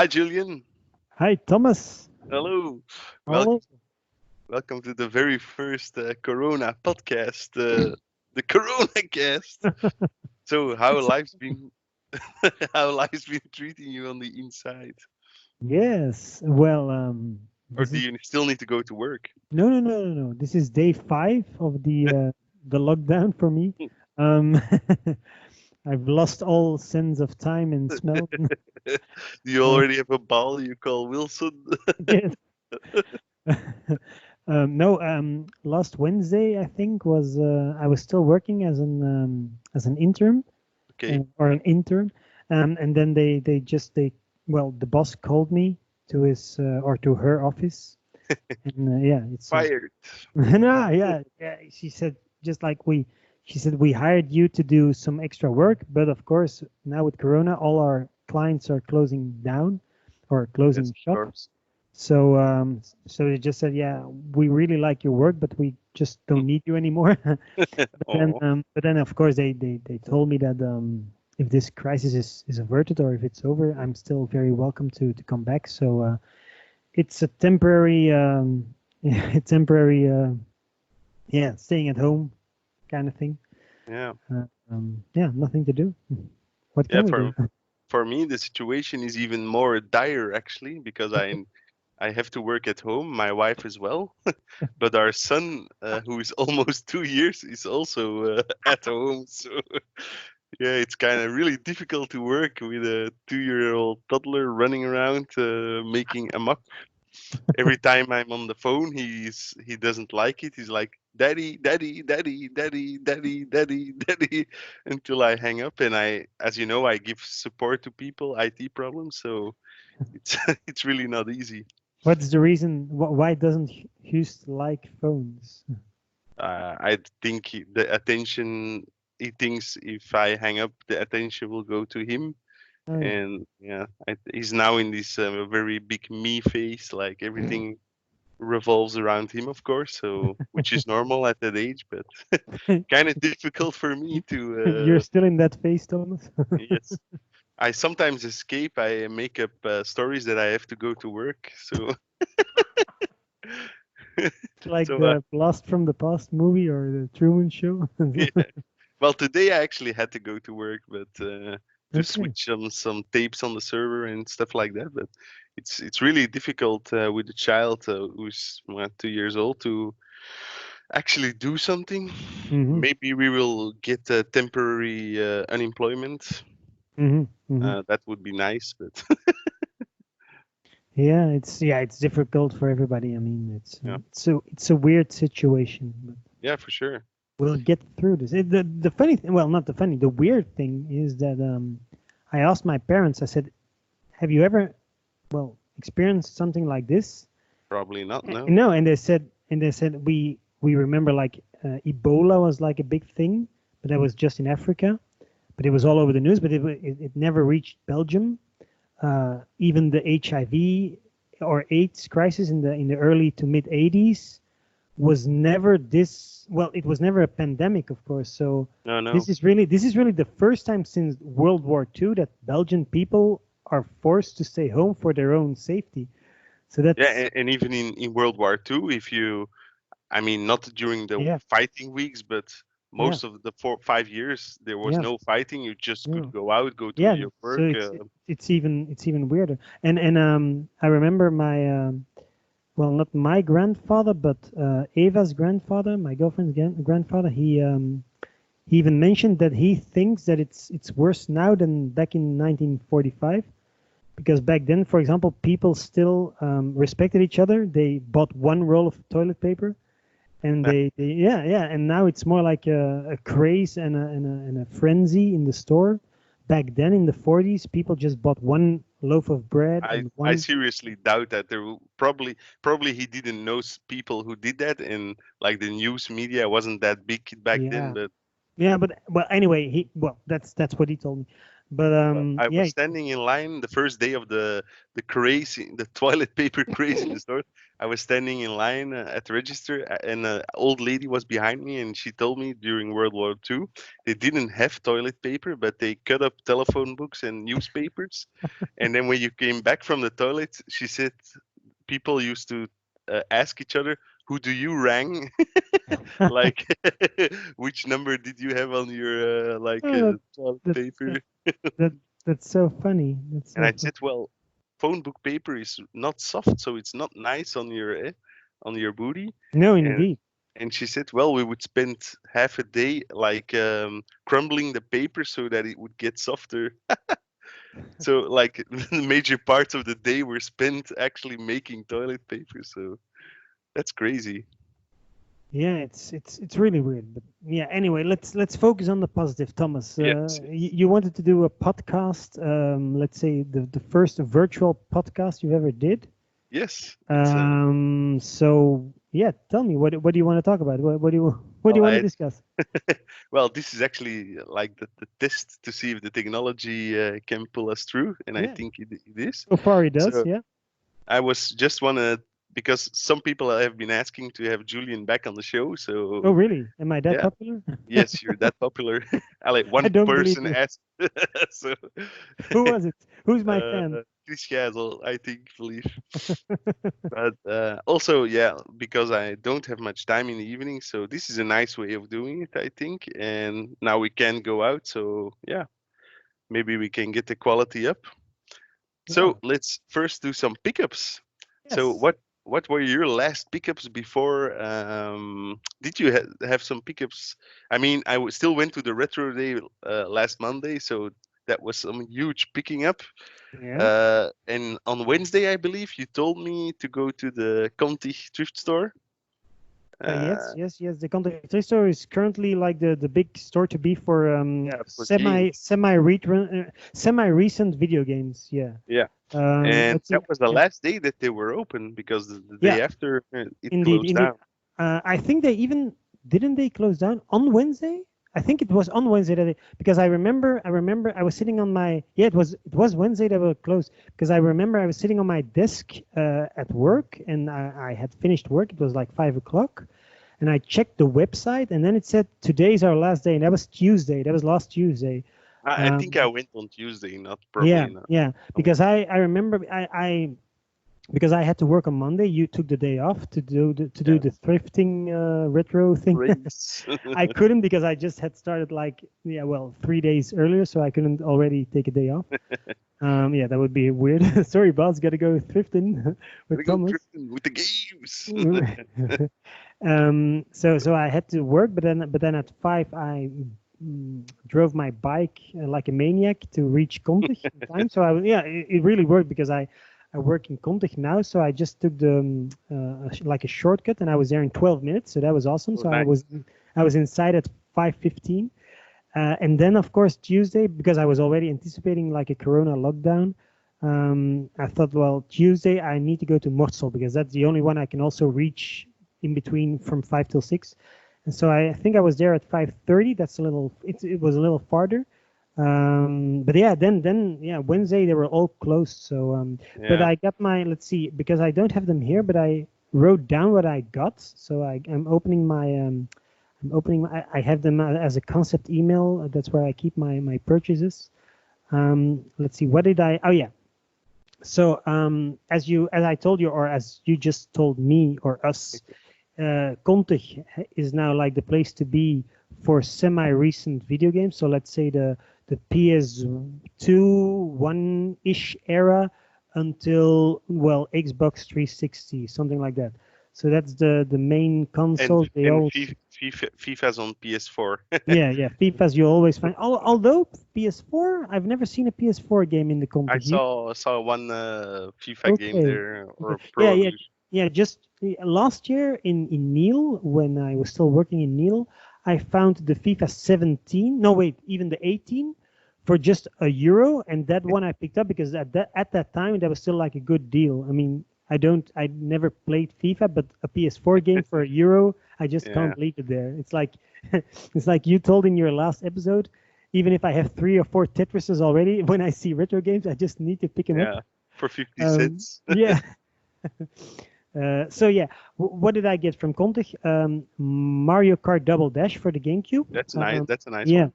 Hi, Julian. Hi, Thomas. Hello. Welcome, Hello. welcome to the very first Corona podcast, the CoronaCast. So, how life's been, how life's been treating you on the inside, Yes. Well, or this do is you still need to go to work? no. This is day 5 of the lockdown for me. Um, I've lost all sense of time and smell. Do you Uh, already have a ball you call Wilson? yes. No. Last Wednesday, I think, was I was still working as an intern Okay. or an intern, and then the boss called me to his or to her office. And yeah, it says, Fired. no, yeah. She said, just like she said, we hired you to do some extra work, but of course, now with Corona, all our clients are closing down or Yes, closing of shop. course. So they just said, yeah, we really like your work, but we just don't need you anymore. Oh, But then, of course, they told me that if this crisis is averted or if it's over, I'm still very welcome to come back. So it's a temporary, temporary, yeah, staying at home kind of thing. yeah. Yeah, nothing to do. What Yeah, can we do? for me, the situation is even more dire actually because I have to work at home, my wife as well. But our son, who is almost 2 years, is also at home. So yeah, it's kind of really difficult to work with a 2-year-old toddler running around, making amok. Every time I'm on the phone, he doesn't like it. He's like, "Daddy, daddy, daddy, daddy, daddy, daddy, daddy," until I hang up. And as you know, I give support to people, IT problems. So it's it's really not easy. What's the reason? Why doesn't Hughes like phones? I think the attention, he thinks if I hang up, the attention will go to him. Oh yeah. And yeah, he's now in this very big me phase, like everything revolves around him, of course. So, which is normal at that age, but kind of difficult for me You're to. still in that phase, Thomas. Yes, I sometimes escape. I make up stories that I have to go to work. So, It's like so the Blast from the Past movie or the Truman Show. yeah. Well, today I actually had to go to work, but to Okay. switch some tapes on the server and stuff like that. But it's really difficult with a child who's 2 years old to actually do something. Mm-hmm. Maybe we will get a temporary unemployment. Mm-hmm. Mm-hmm. That would be nice, but Yeah, it's difficult for everybody. I mean, yeah, it's a weird situation, but yeah, for sure. we'll get through this. The funny thing, well, not the funny, the weird thing is that I asked my parents. I said, "Have you ever, well, experienced something like this?" Probably not. No. No, and they said we remember like Ebola was like a big thing, but that was just in Africa, but it was all over the news, but it never reached Belgium. Even the HIV or AIDS crisis in the early to mid 80s was never this well. It was never a pandemic, of course. So No, no. this is really the first time since World War II that Belgian people are forced to stay home for their own safety. So Yeah, that's and even in World War II, if you, I mean, not during the yeah, fighting weeks, but yeah, most of the 4 5 years there was yeah. no fighting. You just could No. go out, go to Yeah, your so work. it's even weirder. And I remember my well, not my grandfather, but Ava's grandfather, my girlfriend's grandfather. He even mentioned that he thinks that it's worse now than back in 1945, because back then, for example, people still respected each other. They bought one roll of toilet paper, and yeah, and now it's more like a craze and a frenzy in the store. Back then in the 40s, people just bought one loaf of bread I and I one. seriously doubt that there will probably he didn't know people who did that, and like the news media wasn't that big back then. Yeah, But yeah, but well, anyway, that's what he told me. But well, I was yeah, standing in line the first day of the craze, the toilet paper craze in the store. I was standing in line at the register, and an old lady was behind me, and she told me during World War II they didn't have toilet paper, but they cut up telephone books and newspapers. And then when you came back from the toilet, she said people used to ask each other, "Who do you rang?" Like, which number did you have on your Oh, toilet that, paper? that that's so funny. That's And so I funny. said, well, phone book paper is not soft, so it's not nice on your booty. No, And indeed. and she said, well, we would spend half a day like crumbling the paper so that it would get softer. So like the major parts of the day were spent actually making toilet paper. So that's crazy. Yeah, it's really weird. But yeah, anyway, let's focus on the positive, Thomas. Yes, You wanted to do a podcast. Let's say the first virtual podcast you ever did. yes. It's So yeah, tell me what do you want to talk about? What do you well, want to discuss? well, this is actually like the test to see if the technology can pull us through, and I Yeah, think it is. so far it does. So Yeah. I was just wanna because some people have been asking to have Julian back on the show. Oh, So really? Am I that yeah, popular? yes, you're that popular. I like I one don't believe person you. asked, so Who was it? Who's my uh, fan? Chris Hazel, I think, believe. But also, yeah, because I don't have much time in the evening, so this is a nice way of doing it, I think. And now we can go out, so yeah, maybe we can get the quality up. Yeah. So let's first do some pickups. So Yes. what were your last pickups before? Did you have some pickups? I mean, still went to the retro day last Monday, so that was some huge picking up. Yeah. And on Wednesday, I believe you told me to go to the Conti thrift store. Yes, Uh, yes, yes. The Contact Trade Store is currently like the big store to be for yeah, for games. semi recent video games. Yeah. Yeah, and Let's that see. was the Yeah, last day that they were open because the yeah. day after it Indeed, closed indeed. down. I think they even didn't they close down on Wednesday? I think it was on Wednesday that because I remember I was sitting on my it was Wednesday that were closed because I remember I was sitting on my desk at work and I had finished work. It was like 5 o'clock, and I checked the website and then it said today's our last day, and that was Tuesday. That was last Tuesday. I think I Um, went on Tuesday, not yeah, probably not. yeah, because I remember I because I had to work on Monday. You took the day off to do Yeah, the thrifting retro thing. race. I couldn't because I just had started like 3 days earlier, so I couldn't already take a day off. Yeah, that would be weird. Sorry, boss, got to go thrifting Gotta with go Thomas. drifting with the games. So I had to work, but then at 5 I drove my bike like a maniac to reach Contig in time. So it really worked because I work in Contig now, so I just took the like a shortcut, and I was there in 12 minutes. So that was awesome. Oh, So I nice. was I was inside at 5:15, and then of course Tuesday, because I was already anticipating like a Corona lockdown. I thought, well, Tuesday I need to go to Morsel because that's the only one I can also reach in between from 5 till 6. And so I think I was there at 5:30. That's a little. It was a little farther. But yeah, then Wednesday they were all closed. So but Yeah. I got my, let's see, because I don't have them here, but I wrote down what I got. So I'm opening my I have them as a concept email. That's where I keep my purchases. Let's see, what did I? Oh yeah. So as I told you, or as you just told me or us, Contig is now like the place to be for semi-recent video games. So let's say the PS2 one-ish era until Xbox 360, something like that. So that's the main And consoles. They and all FIFA's on PS4. yeah, FIFAs you always find. Although PS4, I've never seen a PS4 game in the I Contig. saw one FIFA game Okay. there Okay. or Yeah, Pro yeah, Evolution. yeah. Just last year in Neil, when I was still working in Neil, I found the FIFA 17. No, wait, even the 18 for just €1, and that one I picked up because at that time that was still like a good deal. I mean, I never played FIFA, but a PS4 game for €1, I just Yeah, can't leave it there. It's like it's like you told in your last episode. Even if I have 3 or 4 Tetrises already, when I see retro games, I just need to pick them up. yeah, for 50 cents. Yeah. So yeah, what did I get from Contig? Mario Kart Double Dash for the GameCube. That's nice. That's a nice Yeah, one.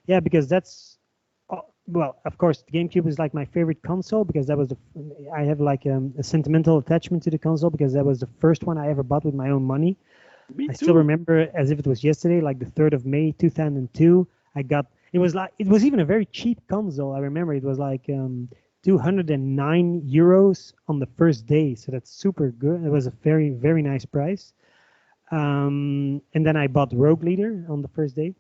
yeah, because that's well, of course, the GameCube is like my favorite console because that was I have like a sentimental attachment to the console because that was the first one I ever bought with my own money. Me I still too. remember as if it was yesterday, like the 3rd of May 2002. I got it was even a very cheap console. I remember it was like 209 euros on the first day, so that's super good. It was a very nice price. And then I bought Rogue Leader on the first day.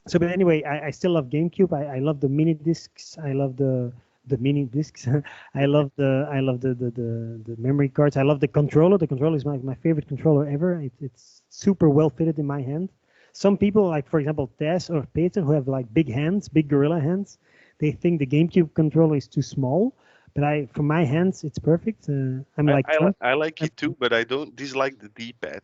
So, but anyway, I still love GameCube. I love the mini discs. I love the mini discs. I love the memory cards. I love the controller. The controller is my favorite controller ever. It's super well fitted in my hand. Some people, like for example Tess or Peter, who have like big hands, big gorilla hands, they think the GameCube controller is too small. But for my hands, it's perfect. I'm I, like I, li- Trump. I like it too, but I don't dislike the D-pad.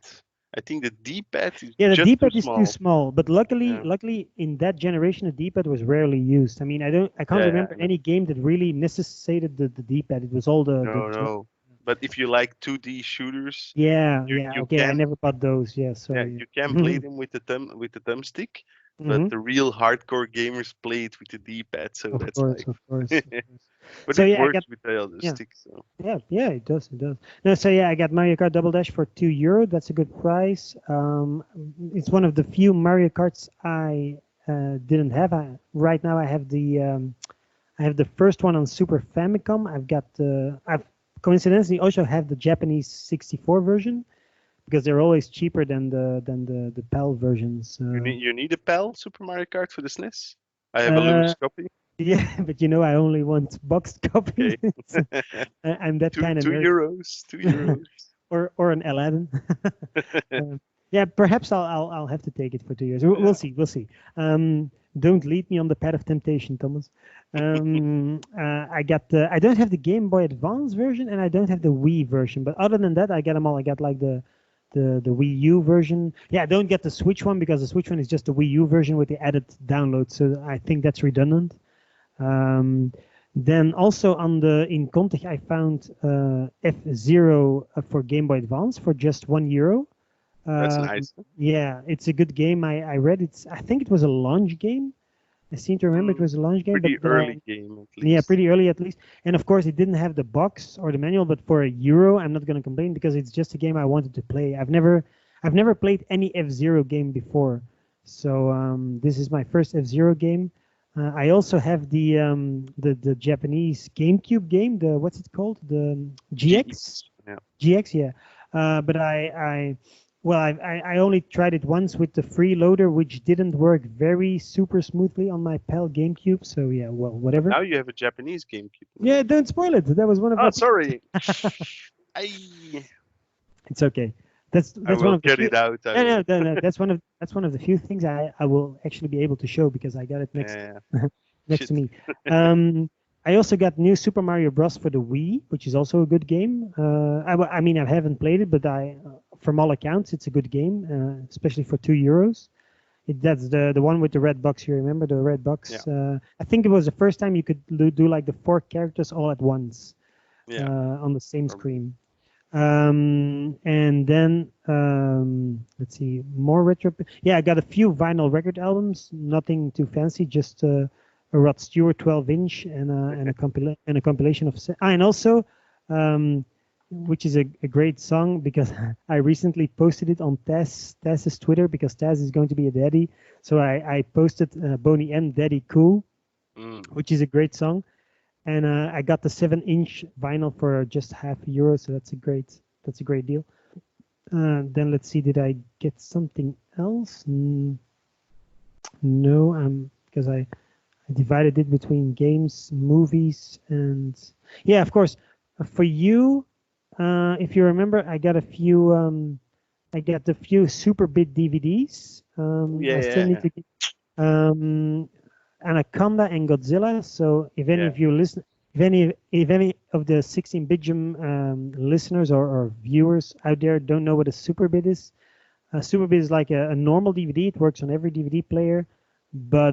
I think the D-pad is Yeah, the just too D-pad is too small. small, but Yeah. luckily in that generation, the D-pad was rarely used. I mean, I can't Yeah, remember I know. any game that really necessitated the D-pad. It was all No, no. But if you like 2D shooters, yeah, you yeah. you Okay, I can never bought those. Yeah, yeah, sorry. you can play them with the thumbstick, but Hmm. the real hardcore gamers play it with the D-pad, so Of that's course, like of course, of course. but So it yeah, I works got with the other yeah. stick, so Yeah, it does, it does. No, so yeah, I got Mario Kart Double Dash for €2. That's a good price. It's one of the few Mario Karts I didn't have. Right now, I have the first one on Super Famicom. I've coincidentally also have the Japanese 64 version because they're always cheaper than the PAL versions. you need a PAL Super Mario Kart for the SNES. I have a Uh, loose copy. yeah, but I only want boxed copies. Okay. I'm that two kind of two nerd. euros, 2 euros. Or an Aladdin. Yeah, perhaps I'll have to take it for 2 years. We'll Yeah. see. We'll see. Don't lead me on the path of temptation, Thomas. I don't have the Game Boy Advance version and I don't have the Wii version. But other than that, I get them all. I got like the Wii U version. Yeah, I don't get the Switch one because the Switch one is just the Wii U version with the added download. So I think that's redundant. Um, then also in Contig, I found F-Zero for Game Boy Advance for just €1. That's Um, nice. yeah, it's a good game. I read it. I think it was a launch game. I seem to remember it Mm, was a launch game, but pretty early game at yeah, least. pretty early at least. And of course, it didn't have the box or the manual, but for €1, I'm not going to complain because it's just a game I wanted to play. I've never played any F-Zero game before, so this is my first F-Zero game. I also have the Japanese GameCube game. The what's it called? The GX. GX. Yeah. GX, yeah. But I only tried it once with the freeloader, which didn't work very super smoothly on my PAL GameCube. So yeah, well, But whatever. now you have a Japanese GameCube. Yeah, don't spoil it. That was one of Oh, my. sorry. I It's okay. I That's one will of the cut few. it out. I No, will. no, no, no. That's one of the few things I will actually be able to show because I got it Yeah. next to Shit. me. I also got new Super Mario Bros. For the Wii, which is also a good game. I mean, I haven't played it, but from all accounts, it's a good game, especially for €2. That's the one with the red box. You remember the red Yeah. box? I think it was the first time you could do like the four characters all at once Yeah. on the same Probably. screen. And then let's see, more retro. Yeah, I got a few vinyl record albums. Nothing too fancy, just a Rod Stewart 12-inch and a compilation of. And also, which is a great song because I recently posted it on Taz's Twitter because Taz is going to be a daddy. So I posted Boney M Daddy Cool, Mm. which is a great song. And I got the 7-inch vinyl for just €0.5, so that's a great deal. Then let's see, did I get something else? No, because I divided it between games, movies, and yeah, of course. For you, if you remember, I got a few Super Bit DVDs. Oh, I still yeah. need to get Anaconda and Godzilla. So if any Yeah. of you listen, if any of the 16bitgium listeners or viewers out there don't know what a Super Bit is, a Super Bit is like a normal DVD. It works on every DVD player, but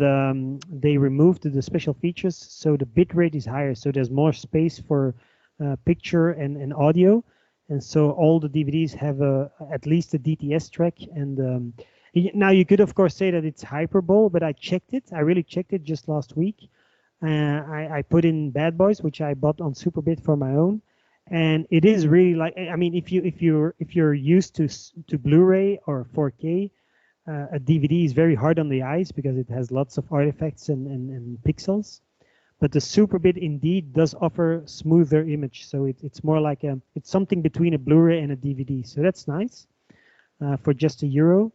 they removed the special features, so the bit rate is higher. So there's more space for picture and audio. and so all the DVDs have at least a DTS track. And now you could of course say that it's hyperbole, but I checked it. I really checked it just last week. I put in Bad Boys, which I bought on Superbit for my own, and it is really like, I mean, if you're used to Blu-ray or 4K, a DVD is very hard on the eyes because it has lots of artifacts and pixels. But the Superbit indeed does offer smoother image, so it's more like it's something between a Blu-ray and a DVD. So that's nice for just €1.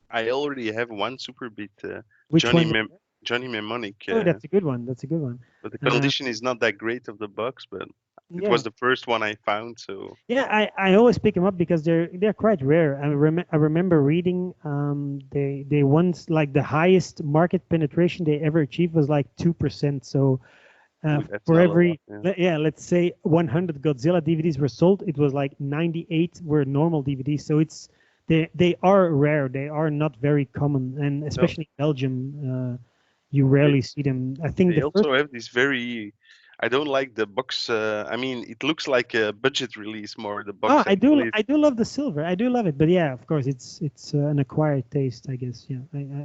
I already have one Superbit, Which Johnny one? Johnny Mnemonic, Oh, that's a good one. That's a good one. but the condition is not that great of the box, but it was the first one I found. So yeah, I always pick them up because they're quite rare. I remember reading they once, like, the highest market penetration they ever achieved was like 2%. So for every let's say 100 Godzilla DVDs were sold, it was like 98 were normal DVDs. So they are rare. They are not very common, and especially in Belgium, you rarely see them. I think they also have this very. I don't like the box. I mean, it looks like a budget release more. The box. I do love the silver. I do love it, but yeah, of course, it's an acquired taste, I guess. Yeah,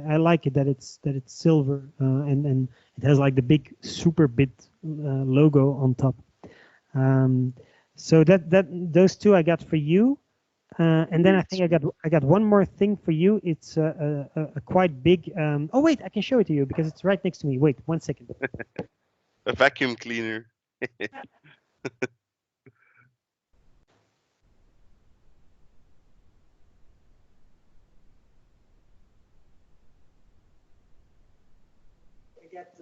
I like it that it's silver, and it has like the big Superbit logo on top. So those two I got for you, and then I think I got one more thing for you. It's a quite big. Oh wait, I can show it to you because it's right next to me. Wait 1 second. A vacuum cleaner.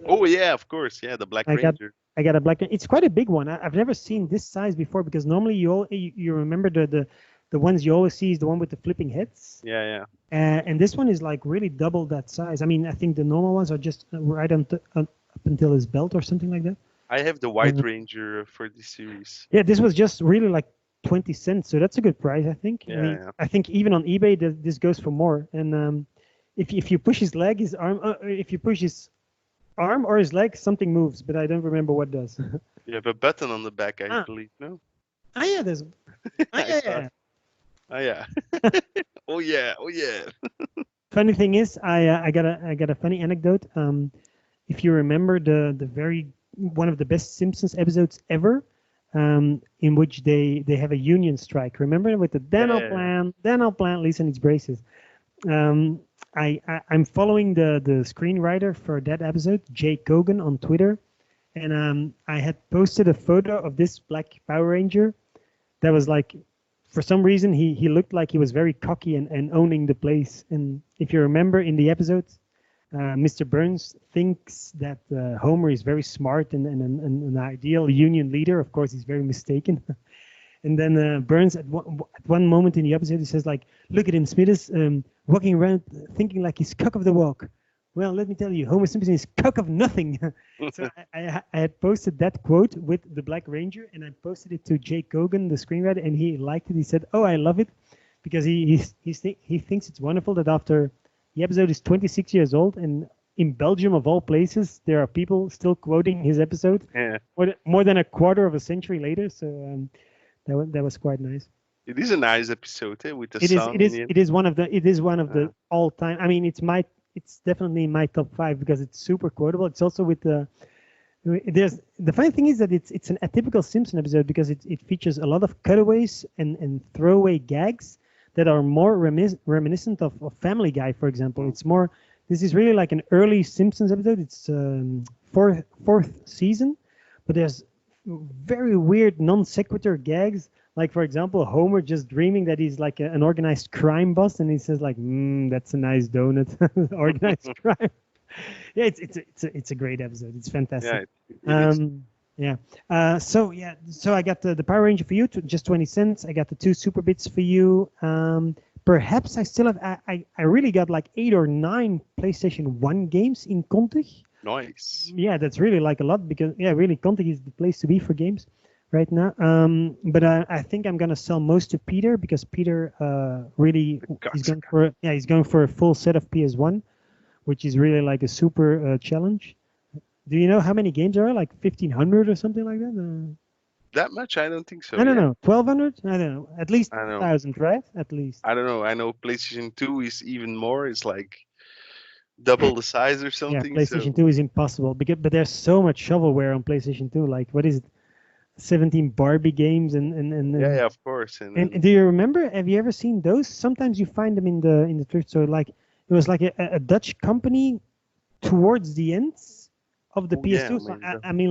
Oh yeah, of course. Yeah, the Black Ranger. I got a Black. It's quite a big one. I've never seen this size before because normally you remember the ones you always see is the one with the flipping heads. Yeah. And this one is like really double that size. I mean, I think the normal ones are just right up until his belt or something like that. I have the White Ranger for this series. Yeah, this was just really like 20 cents, so that's a good price, I think. Yeah, I think even on eBay this goes for more. And if you push his leg, his arm, if you push his arm or his leg, something moves, but I don't remember what does. You have a button on the back, I believe. No. Ah, yeah, there's. Yeah. Oh yeah. Oh yeah. Funny thing is, I got a funny anecdote. If you remember the one of the best Simpsons episodes ever, in which they have a union strike. Remember with the I'll plant Lisa needs braces. I'm following the screenwriter for that episode, Jay Kogan, on Twitter, and I had posted a photo of this Black Power Ranger that was like, for some reason he looked like he was very cocky and owning the place. And if you remember in the episode, Mr. Burns thinks that Homer is very smart and an ideal union leader. Of course, he's very mistaken. And then Burns, at one moment in the episode, he says, like, look at him, Smithers, walking around thinking like he's cock of the walk. Well, let me tell you, Homer Simpson is cock of nothing. So I had posted that quote with the Black Ranger, and I posted it to Jay Kogan, the screenwriter, and he liked it. He said, oh, I love it, because he thinks it's wonderful that after the episode is 26 years old, and in Belgium, of all places, there are people still quoting his episode more than a quarter of a century later. So that was quite nice. It is a nice episode, with the sound. It is one of the all time. I mean, it's definitely my top 5 because it's super quotable. It's also with the funny thing is that it's an atypical Simpson episode because it features a lot of cutaways and throwaway gags that are more reminiscent of Family Guy, for example. This is really like an early Simpsons episode. It's fourth season, but there's very weird non sequitur gags. Like, for example, Homer just dreaming that he's like an organized crime boss, and he says like, that's a nice donut. Organized crime. Yeah, it's a great episode. It's fantastic. So I got the Power Ranger for you, just 20 cents. I got the 2 Super Bits for you. Perhaps I still have. I really got like 8 or 9 PlayStation 1 games in Contig. Nice. Yeah, that's really like a lot because really Contig is the place to be for games right now. But I think I'm gonna sell most to Peter because Peter really he's going for a full set of PS1, which is really like a super challenge. Do you know how many games there are? Like 1,500 or something like that? that much? I don't think so. I don't Yeah, know, 1,200? I don't know. At least I don't know. 1,000, right? At least. I don't know. I know PlayStation 2 is even more. It's like double the size or Yeah, something. PlayStation So 2 is impossible because but there's so much shovelware on PlayStation 2. Like what is it? 17 Barbie games yeah, yeah, of course. And and then do you remember? Have you ever seen those? Sometimes you find them in the thrift store. Like it was like a Dutch company towards the ends of the oh yeah, PS2. So man, I mean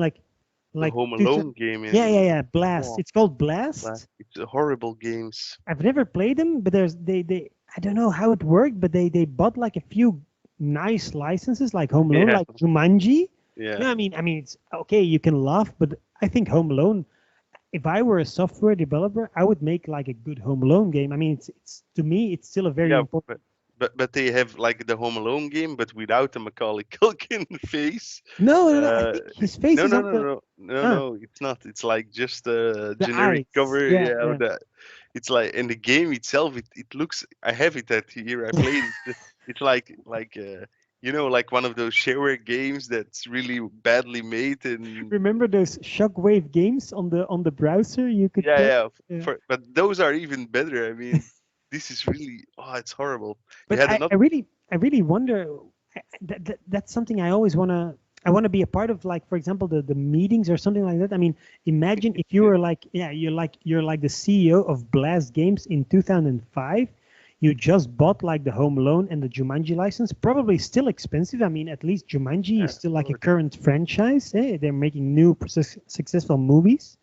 the like Home two, Alone game yeah, yeah, in yeah, Blast. oh, It's called Blast. it's a horrible games. I've never played them, but they I don't know how it worked, but they bought like a few nice licenses like Home Alone, Yeah, like Jumanji. yeah, No, I mean it's okay, you can laugh, but I think Home Alone, if I were a software developer, I would make like a good Home Alone game. I mean it's to me it's still a very yeah. important. But they have like the Home Alone game, but without the Macaulay Culkin face. No, no, no, I Uh, think his face no, is no, on no, the no, no, ah, no. It's not. It's like just a the generic eyes. cover. Yeah, Yeah, yeah. with the it's like in the game itself. It looks. I have it at here. I played it. It's like like one of those shareware games that's really badly made and Remember those shockwave games on the browser you could yeah, play? yeah. Yeah. But those are even better. I mean, this is really it's horrible. You But had I another. really wonder. That's something I always wanna. I want to be a part of, like for example, the meetings or something like that. I mean, imagine if you were like, yeah, you're like the CEO of Blast Games in 2005. You just bought like the Home Alone and the Jumanji license, probably still expensive. I mean, at least Jumanji Yeah, is of still like a course. current franchise. Eh? They're making new successful movies.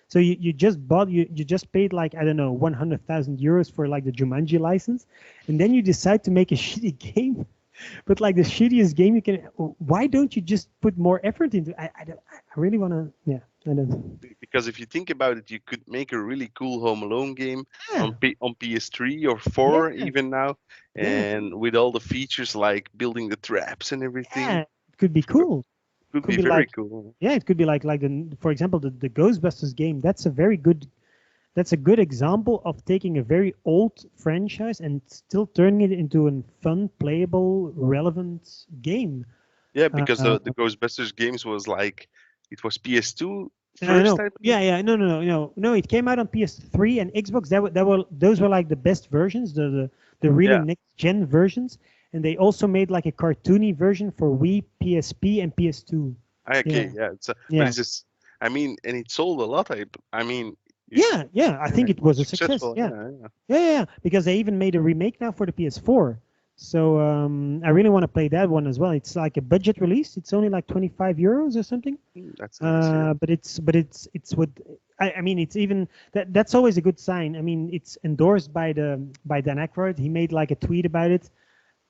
So you just bought you just paid like I don't know 100,000 euros for like the Jumanji license, and then you decide to make a shitty game, but like the shittiest game you can. Why don't you just put more effort into? I really wanna. Yeah, I don't. Because if you think about it, you could make a really cool Home Alone game Yeah, on PS3 or yeah, 4 even now, yeah, and with all the features like building the traps and everything, yeah. It could be cool. could Could be be very like cool. yeah, it could be like for example the Ghostbusters game. That's a good example of taking a very old franchise and still turning it into a fun, playable, relevant game. Yeah, Uh, because uh, the Ghostbusters games was like it was PS2 no, first, I yeah, believe. yeah, no. It came out on PS3 and Xbox. Those were like the best versions, the really Yeah. next gen versions. And they also made like a cartoony version for Wii, PSP, and PS2. Okay. Yeah, Yeah. But yeah. it's just I mean, and it sold a lot. I mean, Yeah, yeah, I yeah, think it it was was a success. successful. Yeah, Yeah. Yeah. yeah, yeah, because they even made a remake now for the PS4. So I really want to play that one as well. It's like a budget release. It's only like 25 euros or something. That's nice. Yeah. But it's what I mean. It's even that's always a good sign. I mean, it's endorsed by Dan Aykroyd. He made like a tweet about it.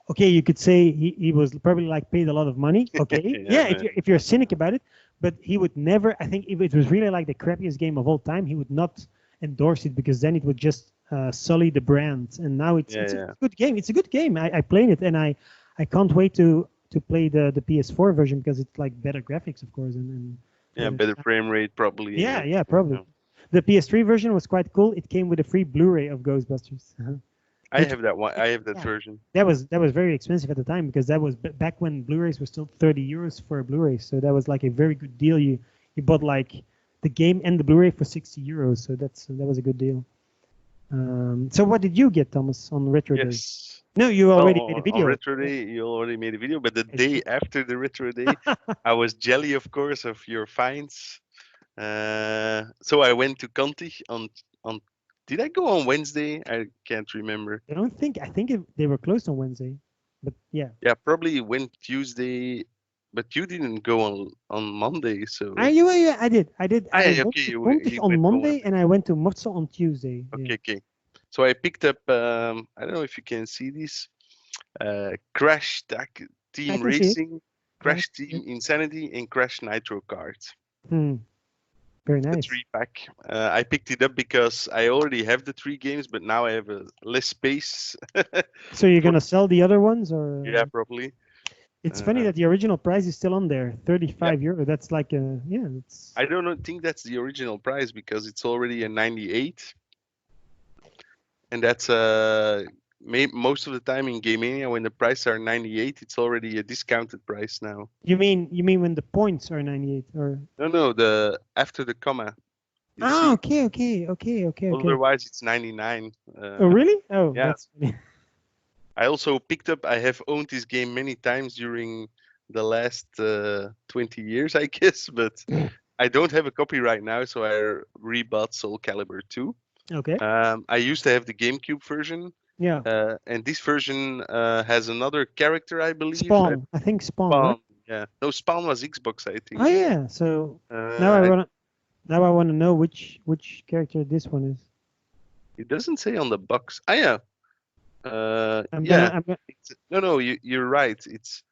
Okay, you could say he was probably like paid a lot of money. Okay, Yeah. yeah, if you're a cynic about it, but he would never. I think if it was really like the crappiest game of all time, he would not endorse it because then it would just sully the brand. And now it's Yeah. it's a Yeah. good game. It's a good game. I played it and I can't wait to play the PS4 version because it's like better graphics, of course, and Yeah. better Better sound. frame rate probably and Yeah, yeah, everything. probably. Yeah. The PS3 version was quite cool. It came with a free Blu-ray of Ghostbusters, I which have that one. I have that yeah, version. that was very expensive at the time because that was back when Blu-rays were still 30 euros for a Blu-ray. So that was like a very good deal. You bought like the game and the Blu-ray for 60 euros. So that was a good deal. So what did you get, Thomas, on Retro Day? Yes. No, you Well, already made a on video. Retro Yeah, Day, you already made a video, but the it's day true. after the Retro Day, I was jelly, of course, of your finds. So I went to Conti on. Did I go on Wednesday? I can't remember. I think they were closed on Wednesday, but yeah. Yeah, probably went Tuesday, but you didn't go on Monday. So I did. I did. I I went okay, to you Conti you on went on Monday Wednesday. and I went to Mozzo on Tuesday. Yeah, Okay, okay. So I picked up. I don't know if you can see this. Crash I Team can see it. Racing, I Crash can see Team Insanity, and Crash Nitro Cards. it. Very The nice. three pack. I picked it up because I already have the three games, but now I have less space. So you're for gonna sell the other ones, or yeah, probably. it's funny Uh, that the original price is still on there, yeah, 35 euro. That's like yeah, it's I don't know, think that's the original price because it's already a 98, and that's most of the time in Gamania when the prices are 98, it's already a discounted price now. you mean when the points are 98 or No, no, the after the comma. You Ah, see? okay. Otherwise, it's 99. Oh, really? Oh, Yeah. that's funny. I also picked up. I have owned this game many times during the last 20 years, I guess, but I don't have a copy right now, so I rebought Soul Calibur 2. Okay. I used to have the GameCube version, Yeah. and this version has another character, I believe. Spawn. I think Spawn, right? Spawn. Yeah. No, Spawn was Xbox, I Oh think. yeah. So now I Uh, I, wanna now I wanna know which character this one is. it doesn't say on the box. Ah, yeah. I'm gonna Yeah. I'm gonna No, you're right. It's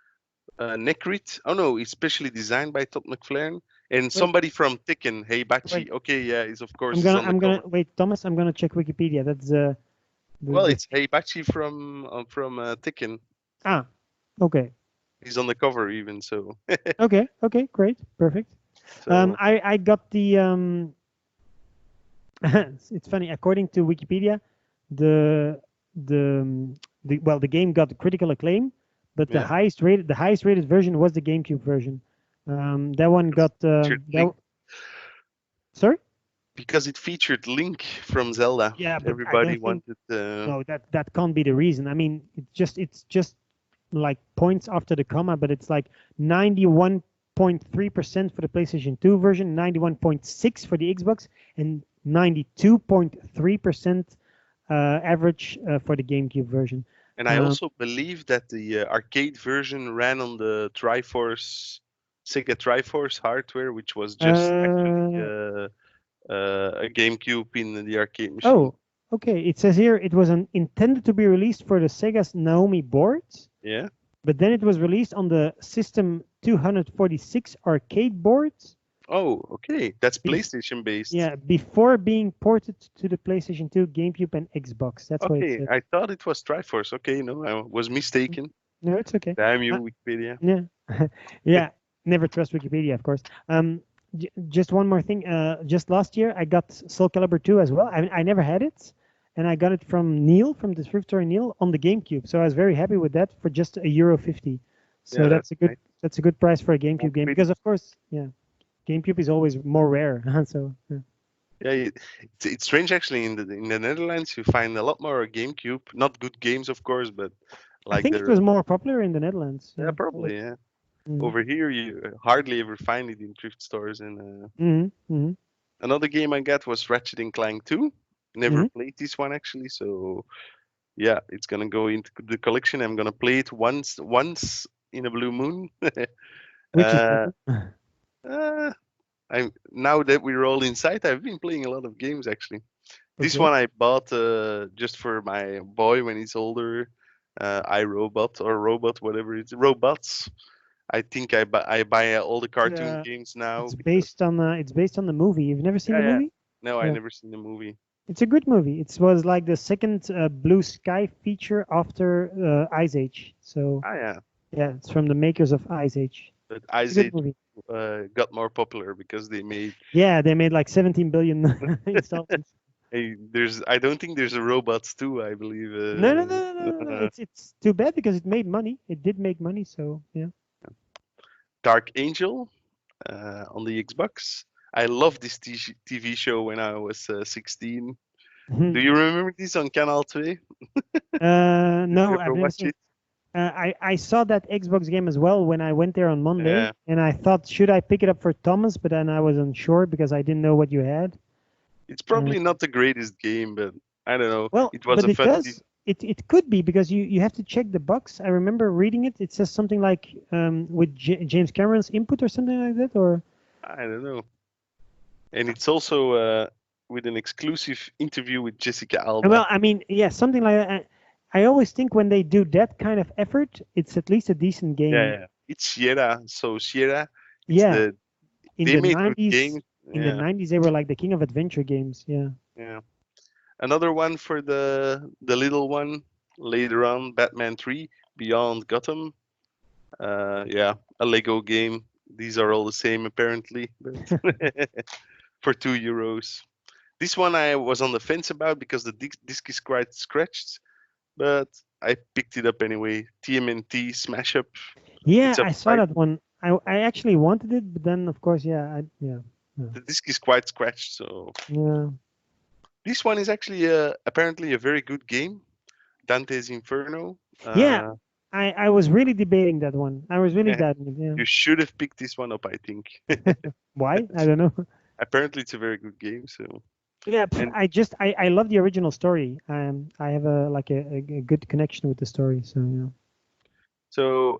Necrit. Oh no, it's specially designed by Todd McFarlane and wait somebody from Tekken, wait. Heibachi. Okay, yeah, is of course is on the I'm gonna cover. wait, Thomas. I'm gonna check Wikipedia. That's Well, the it's Heibachi from Tekken. ah okay He's on the cover even. So okay great perfect. so I got the it's funny. According to Wikipedia, the the game got critical acclaim, but yeah. the highest rated version was the GameCube version. That one got Featured Link sorry. because it featured Link from Zelda. Yeah, but I Everybody don't think wanted. no that can't be the reason. I mean, it's just like points after the comma, but it's like 91.3% for the PlayStation 2 version, 91.6 for the Xbox, and 92.3% average for the GameCube version. And I also believe that the arcade version ran on the Sega Triforce hardware, which was just actually Uh, a GameCube in the arcade machine. oh, okay. It says here it was intended to be released for the Sega's Naomi boards, Yeah. but then it was released on the System 246 arcade boards. Oh, okay. That's Bef- PlayStation based. yeah, before being ported to the PlayStation 2, GameCube, and Xbox. That's what it Okay, said. I thought it was Triforce. Okay, no, I was mistaken. No, it's okay. Damn you, Uh, Wikipedia. yeah, yeah. Never trust Wikipedia, of course. Just one more thing. Just last year, I got Soul Calibur 2 as well. I never had it, and I got it from Neil from the thrift store Neil on the GameCube. So I was very happy with that for just €1.50. So Yeah, that's nice. that's a good price for a GameCube game Pretty. because of course, yeah, GameCube is always more rare. So yeah. Yeah, it's strange actually. In the Netherlands, you find a lot more GameCube. Not good games, of course, but I like think it the was more popular in the Netherlands. yeah, Yeah. probably yeah. Mm-hmm. Over here, you hardly ever find it in thrift stores. And Mm-hmm. another game I got was Ratchet and Clank 2. Never Mm-hmm. played this one actually, so yeah, it's gonna go into the collection. I'm gonna play it once in a blue moon. Which is uh, better? uh, I'm now that we're all inside, I've been playing a lot of games actually. This Okay. one I bought just for my boy when he's older. iRobot or Robot, whatever it's robots. I think I buy all the cartoon Uh, games now it's because based on the movie. You've never seen yeah, the yeah. movie? No, I Yeah. never seen the movie. It's a good movie. It was like the second Blue Sky feature after Ice Age. So Ah, yeah. yeah, it's from the makers of Ice Age. But It's a Ice good Age movie. got more popular because they made. Yeah, they made like 17 billion installments. Hey, I don't think there's a Robots too. I believe. No. It's too bad because it made money. It did make money. So yeah. Dark Angel on the Xbox. I loved this TV show when I was 16. Do you remember this on Canal 2? Did you No, I've ever never watch seen. it? I saw that Xbox game as well when I went there on Monday, Yeah, and I thought, should I pick it up for Thomas? But then I was unsure because I didn't know what you had. it's Uh, probably not the greatest game, but I don't know. well, It was but a it fun. does. It could be because you have to check the box. I remember reading it. It says something like with James Cameron's input or something like that. Or I don't know. And it's also with an exclusive interview with Jessica Alba. well, I mean, yeah, something like that. I always think when they do that kind of effort, it's at least a decent Yeah, game. yeah. It's Sierra. So Sierra, it's Yeah, in they the made good 90s, games. in the Yeah, 90s, they were like the king of adventure games. Yeah. yeah. Another one for the little one later on, Batman 3 Beyond Gotham. Yeah, a Lego game. These are all the same apparently, but for €2. This one I was on the fence about because the disc is quite scratched, but I picked it up anyway. TMNT Smash Up. Yeah, It's a I saw fight. that one. I actually wanted it, but then of course, yeah, yeah. The disc is quite scratched. So Yeah. this one is actually apparently a very good game, Dante's Inferno. Yeah. Uh, I was really debating that one. I was really bad in you it. should have picked this one up, I think. Yeah. Why? I don't know. Apparently, it's a very good game. So Yeah, and I love the original story. I have a good connection with the story. So yeah.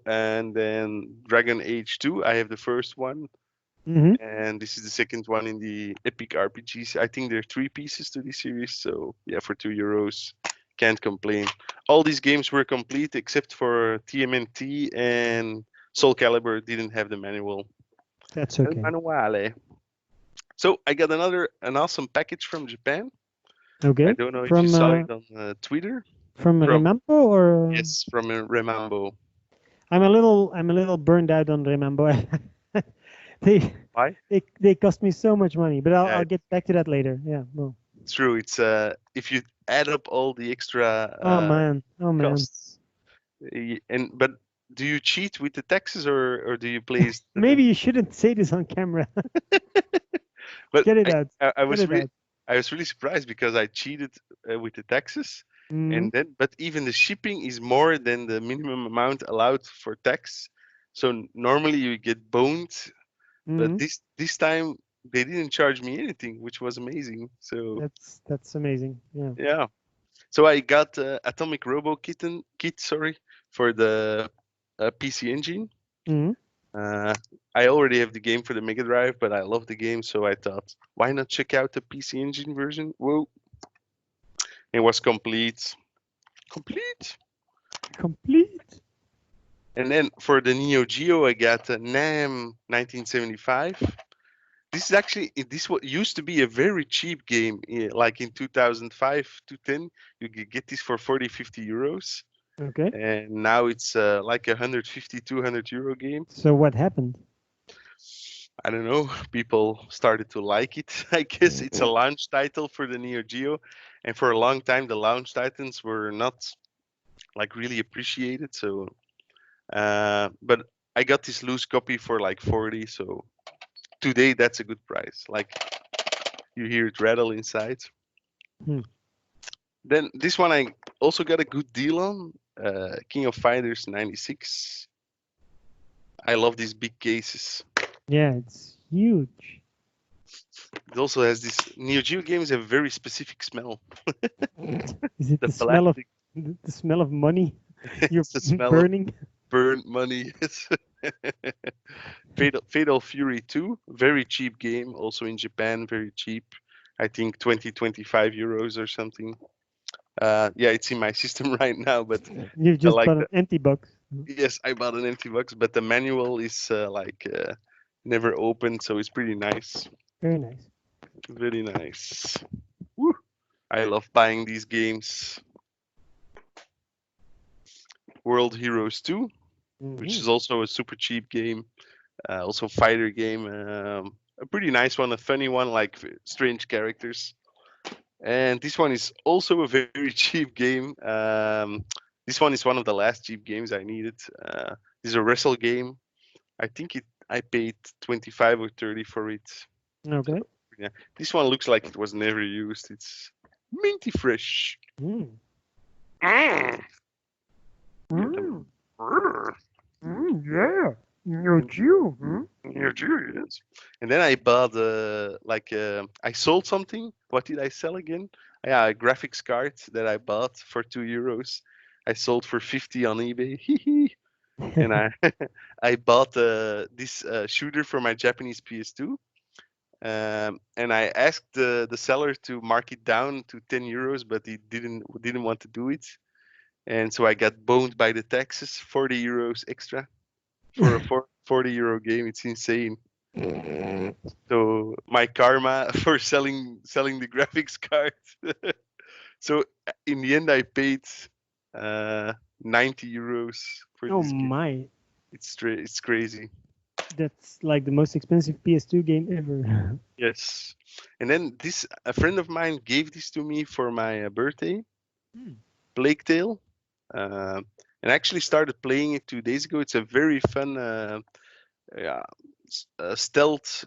and then Dragon Age 2. I have the first one, Hmm. and this is the second one in the Epic RPGs. I think there are three pieces to this series. So yeah, for €2, can't complain. All these games were complete except for TMNT and Soul Calibur didn't have the manual. That's El okay. manuale. So I got an awesome package from Japan. I Okay. don't know if you saw it on Twitter. From From Remember or Yes, from Remambo. I'm a little burned out on Remember. they Why? they cost me so much money, but Yeah, I'll get back to that later. Yeah. Well. it's true. It's if you add up all the extra Oh man. Oh man. costs, and but do you cheat with the taxes or do you place the? Maybe you shouldn't say this on camera. But Get it out. I Get was it really out. I was really surprised because I cheated with the taxes, Mm-hmm. and then but even the shipping is more than the minimum amount allowed for tax. So normally you get boned, but Mm-hmm. this time they didn't charge me anything, which was amazing. So That's amazing. Yeah. yeah, so I got Atomic Robo kit, sorry, for the PC Engine. Mm-hmm. Uh, I already have the game for the Mega Drive, but I love the game, so I thought, why not check out the PC Engine version? Whoa, it was complete. Complete. And then for the Neo Geo, I got NAM 1975. This is actually this what used to be a very cheap game, like in 2005 to 10. You could get this for 40, €50. Okay. And now it's like 150 €200 game. So what happened? I don't know. People started to like it. I guess it's a launch title for the Neo Geo, and for a long time the launch titles were not like really appreciated. So, but I got this loose copy for like 40. So today that's a good price. Like you hear it rattle inside. Hmm. Then this one I also got a good deal on. King of Fighters 96. I love these big cases. Yeah, it's huge. It also has this Neo Geo games have a very specific smell. Is it The the smell of plastic, the smell of money you're it's the smell of burning? burnt money. Fatal Fury 2, very cheap game, also in Japan, very cheap. I think 20, €25 or something. Yeah, it's in my system right now, but You I just like bought an the. empty box. Yes, I bought an empty box, but the manual is never opened, so it's pretty nice. Very nice. Very nice. Woo. I love buying these games. World Heroes 2, which Hmm. is also a super cheap game, also fighter game. A pretty nice one, a funny one, like strange characters. And this one is also a very cheap game. This one is one of the last cheap games I needed. This is a wrestle game. I think I paid 25 or 30 for it. So Okay. yeah, this one looks like it was never used. It's minty fresh. Mm. Mm. Yeah, Mm. Yeah. No Jew. you're curious. And then I bought I sold something. What did I sell again? Yeah, a graphics card that I bought for €2. I sold for 50 on eBay. And I bought this shooter for my Japanese PS2. And I asked the seller to mark it down to €10, but he didn't want to do it. And so I got boned by the taxes, €40 extra for a €40 game. It's insane. So my karma for selling the graphics card. So in the end, I paid uh, €90 for Oh this game. my. It's crazy. That's like the most expensive PS2 game ever. Yes. And then a friend of mine gave this to me for my birthday, Hmm. Plague Tale, and I actually started playing it 2 days ago. It's a very fun, yeah, stealth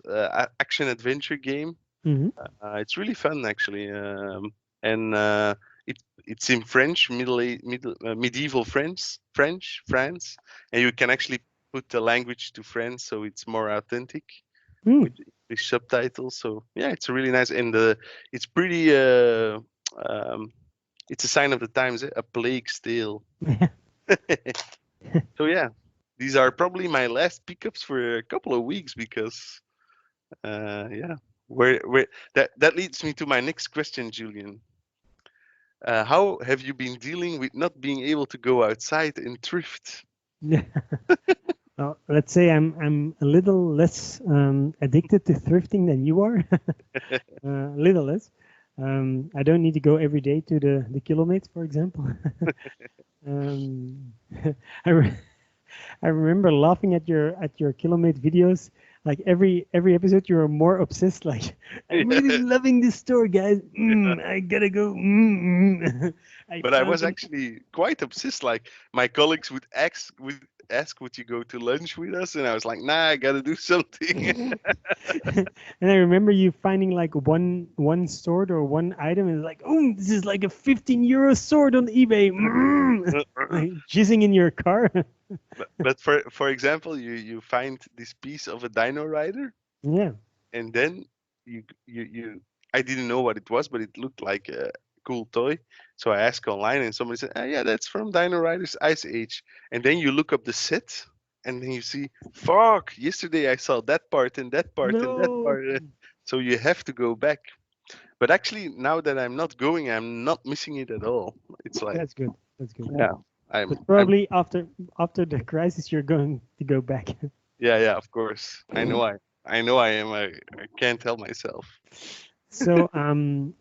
action adventure game. Hmm. It's really fun actually, and it's in French, medieval France, and you can actually put the language to French, so it's more authentic Mm. with English subtitles. So yeah, it's really nice, and it's pretty. Um, it's a sign of the times, a plague's tale. So yeah, these are probably my last pickups for a couple of weeks because yeah, where that leads me to my next question, Julian. How have you been dealing with not being able to go outside and thrift? Well, let's say I'm a little less addicted to thrifting than you are. A little less. I don't need to go every day to the kilometer, for example. um, I, re- I remember laughing at your kilometer videos. Like every episode, you were more obsessed. Like, I'm really loving this store, guys. I gotta go. I But I found was an actually quite obsessed. Like my colleagues would ask, would you go to lunch with us? And I was like, nah, I gotta do something. and I remember you finding like one sword or one item and like, oh, this is like a 15 euro sword on eBay. Like jizzing in your car. But for example, you find this piece of a Dino Rider, Yeah. and then you I didn't know what it was, but it looked like a cool toy. So I asked online, and somebody said, yeah, that's from Dino Riders Ice Age. And then you look up the set, and then you see, fuck, yesterday I saw that part and that part and that No. part. So you have to go back. But actually, now that I'm not going, I'm not missing it at all. It's like, That's good. That's good. yeah, But I'm probably after the crisis, you're going to go back. yeah, of course. I know I am. I can't help myself. So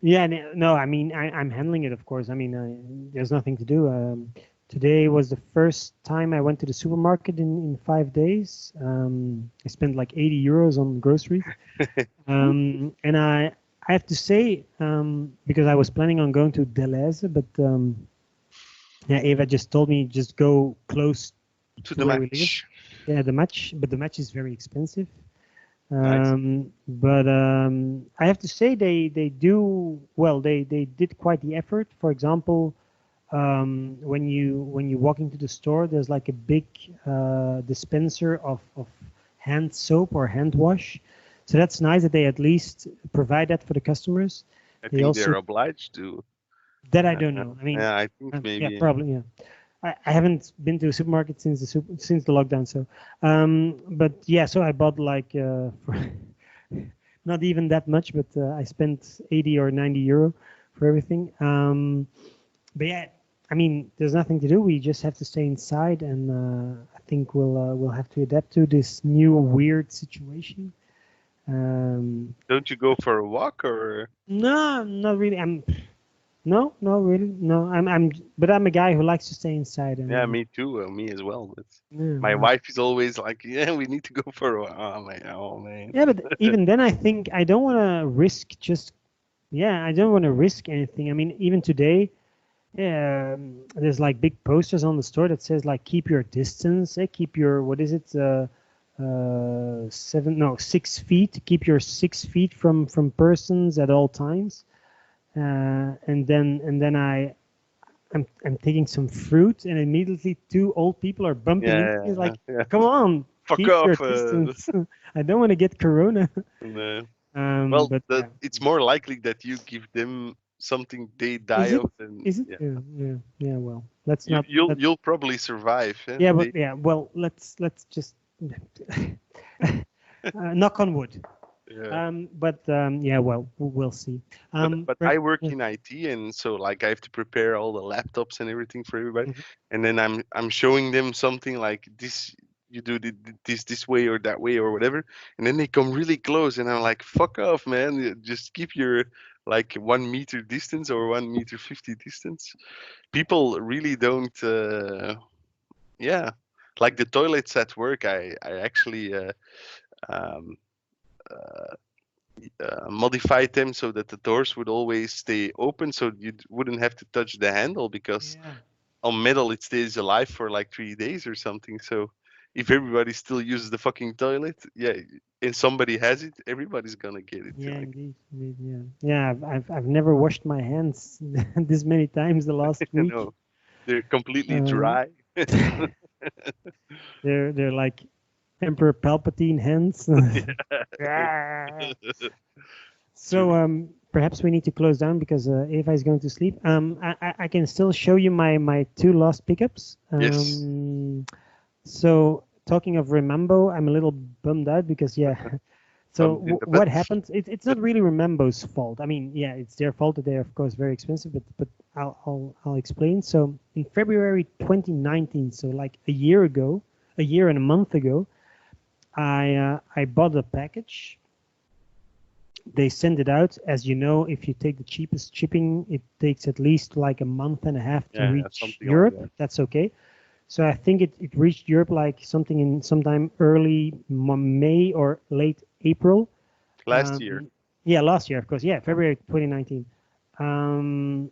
yeah, no, I mean I'm handling it, of course. I mean there's nothing to do. Today was the first time I went to the supermarket in 5 days. I spent like 80 euros on groceries, and I have to say because I was planning on going to Deleuze, but yeah, Eva just told me just go close To to the where we live. match. Yeah, the match, but the match is very expensive. Nice. But I have to say they do well. They did quite the effort. For example, when you walk into the store, there's like a big dispenser of hand soap or hand wash. So that's nice that they at least provide that for the customers. I They think also they're obliged to. that I Uh, don't know. I mean, yeah, I think yeah, maybe. probably yeah. I haven't been to a supermarket since since the lockdown. So, but yeah, so I bought like for not even that much, but I spent 80 or 90 euro for everything. But yeah, I mean, there's nothing to do. We just have to stay inside, and I think we'll have to adapt to this new weird situation. Don't you go for a walk or? No, not really. No, no, really, no. But I'm a guy who likes to stay inside, Yeah, and me too. Me as well. But yeah, my yeah. wife is always like, "Yeah, we need to go for a walk." Oh man, oh man. Yeah, but even then, I think I don't want to risk just. Yeah, I don't want to risk anything. I mean, even today, there's like big posters on the store that says like keep your distance, keep your what is it, 6 feet. Keep your 6 feet from persons at all times. And then I'm taking some fruit, and immediately two old people are bumping into Yeah, me. It's like, yeah. come on, Fuck keep your off. distance. I don't want to get corona. No. Well, But yeah. it's more likely that you give them something they die Is it? of than Is it? yeah. Yeah, yeah, yeah. Well, let's You not. you'll Let, you'll probably survive. Eh? yeah, but yeah. Well, let's just knock on wood. Yeah. But yeah. Well, we'll see. But Right. I work Yeah. in IT, and so like I have to prepare all the laptops and everything for everybody, Mhm. and then I'm showing them something like this. You do this way or that way or whatever, and then they come really close, and I'm like, "Fuck off, man! Just keep your like 1 meter distance or 1 meter 50 distance." People really don't. Yeah, like the toilets at work, I actually um, modified them so that the doors would always stay open, so you wouldn't have to touch the handle because Yeah. on metal it stays alive for like 3 days or something. So if everybody still uses the fucking toilet, yeah, and somebody has it, everybody's gonna get it. Yeah, Like, indeed, yeah, yeah. I've never washed my hands this many times the last you week. know, they're completely Um, dry. they're like Emperor Palpatine hands. Ah. So True. perhaps we need to close down because Eva is going to sleep. I can still show you my two lost pickups. Yes. So talking of Remembo, I'm a little bummed out because yeah. So Thumbs in the butt. what happened? It's not really Remembo's fault. I mean, yeah, it's their fault that they're of course very expensive, but I'll explain. So in February 2019, so like a year ago, a year and a month ago, I bought a package. They send it out. As you know, if you take the cheapest shipping, it takes at least like a month and a half to Yeah, reach something like Europe. that. That's okay. So I think it reached Europe like something in sometime early May or late April. Last year. Yeah, last year, of course. Yeah, February 2019. Um,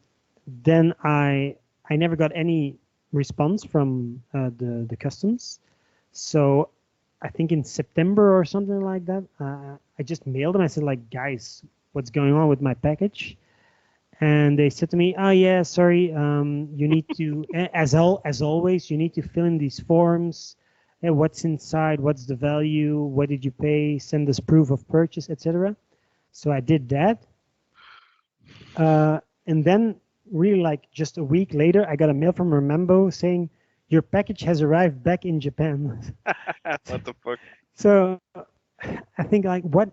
then I never got any response from the customs. So I think in September or something like that, I just mailed them. I said like, guys, what's going on with my package? And they said to me, "Oh yeah, sorry. You need to, as always, you need to fill in these forms. What's inside? What's the value? What did you pay? Send us proof of purchase, etc." So I did that, and then really like just a week later, I got a mail from Remembo saying your package has arrived back in Japan. What the fuck? So I think like what